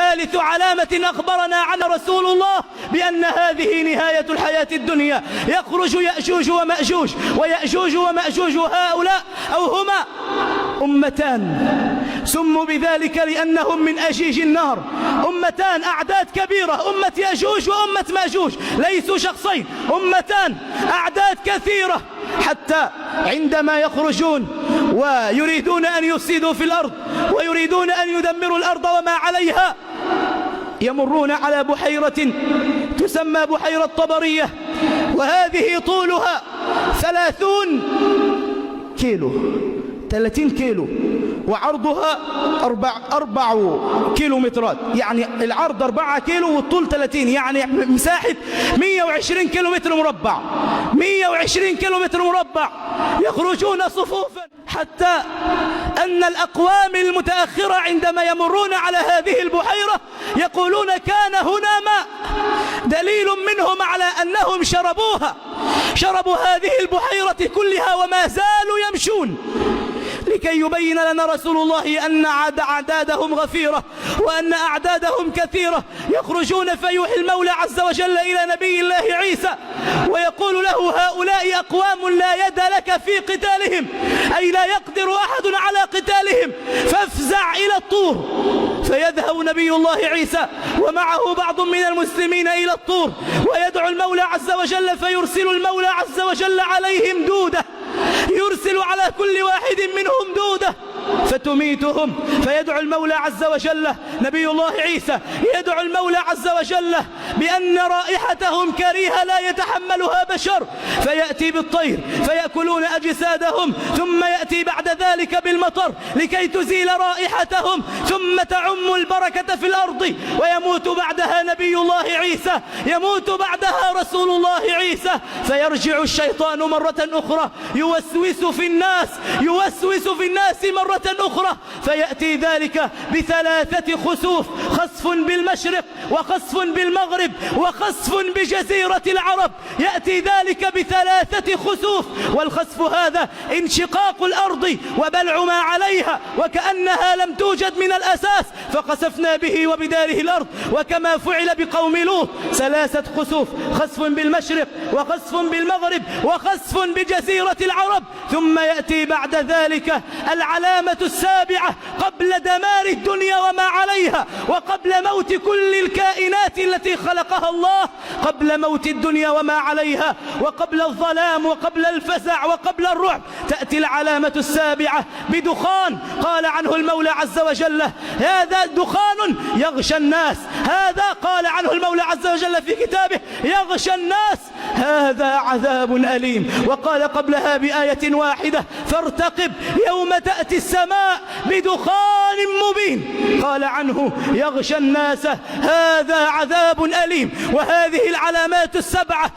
ثالث علامة أخبرنا عن رسول الله بأن هذه نهاية الحياة الدنيا. يخرج يأجوج ومأجوج، ويأجوج ومأجوج هؤلاء أو هما أمتان سموا بذلك لأنهم من أجيج النار، أمتان أعداد كبيرة، أمة يأجوج وأمة مأجوج، ليسوا شخصين، أمتان أعداد كثيرة، حتى عندما يخرجون ويريدون أن يفسدوا في الأرض ويريدون أن يدمروا الأرض وما عليها يمرون على بحيرة تسمى بحيرة طبرية، وهذه طولها 30 كيلو وعرضها 4 كيلومترات، يعني العرض 4 كيلو والطول 30، يعني مساحة 120 كيلومتر مربع، 120 كيلومتر مربع. يخرجون صفوفا حتى أن الأقوام المتأخرة عندما يمرون على هذه البحيرة يقولون كان هنا ماء، دليل منهم على أنهم شربوا هذه البحيرة كلها وما زالوا يمشون، لكي يبين لنا رسول الله أن أعدادهم غفيرة وأن أعدادهم كثيرة. يخرجون فيوحي المولى عز وجل إلى نبي الله عيسى ويقول له هؤلاء أقوام لا يد لك في قتالهم، أي لا يقدر أحد على قتالهم، فافزع إلى الطور. فيذهب نبي الله عيسى ومعه بعض من المسلمين إلى الطور ويدعو المولى عز وجل، فيرسل المولى عز وجل عليهم دودة، يرسل على كل واحد منهم دودة فتميتهم. فيدعو المولى عز وجل نبي الله عيسى يدعو المولى عز وجل بأن رائحتهم كريهة لا يتحملها بشر، فيأتي بالطير فيأكلون أجسادهم، ثم يأتي بعد ذلك بالمطر لكي تزيل رائحتهم، ثم تعم البركة في الأرض، ويموت بعدها نبي الله عيسى، يموت بعدها رسول الله عيسى. فيرجع الشيطان مرة أخرى يوسوس في الناس مرة أخرى، فيأتي ذلك ب3 خسوف، خسف بالمشرق وخسف بالمغرب وخسف بجزيرة العرب، يأتي ذلك ب3 خسوف، والخسف هذا انشقاق الأرض وبلع ما عليها وكأنها لم توجد من الأساس، فخسفنا به وبداره الأرض. وكما فعل بقوم لوط 3 خسوف، خسف بالمشرق وخسف بالمغرب وخسف بجزيرة العرب. ثم يأتي بعد ذلك العلامة السابعة قبل دمار الدنيا وما عليها وقبل موت كل الكائنات التي خلقها الله، قبل موت الدنيا وما عليها وقبل الظلام وقبل الفزع وقبل الرعب، تأتي العلامة السابعة بدخان قال عنه المولى عز وجل هذا دخان يغشى الناس، هذا قال عنه المولى عز وجل في كتابه يغشى الناس، هذا عذاب أليم. وقال قبلها بآية واحدة فارتقب يوم تأتي السماء بدخان مبين، قال عنه يغشى الناس هذا عذاب أليم. وهذه العلامات السبعة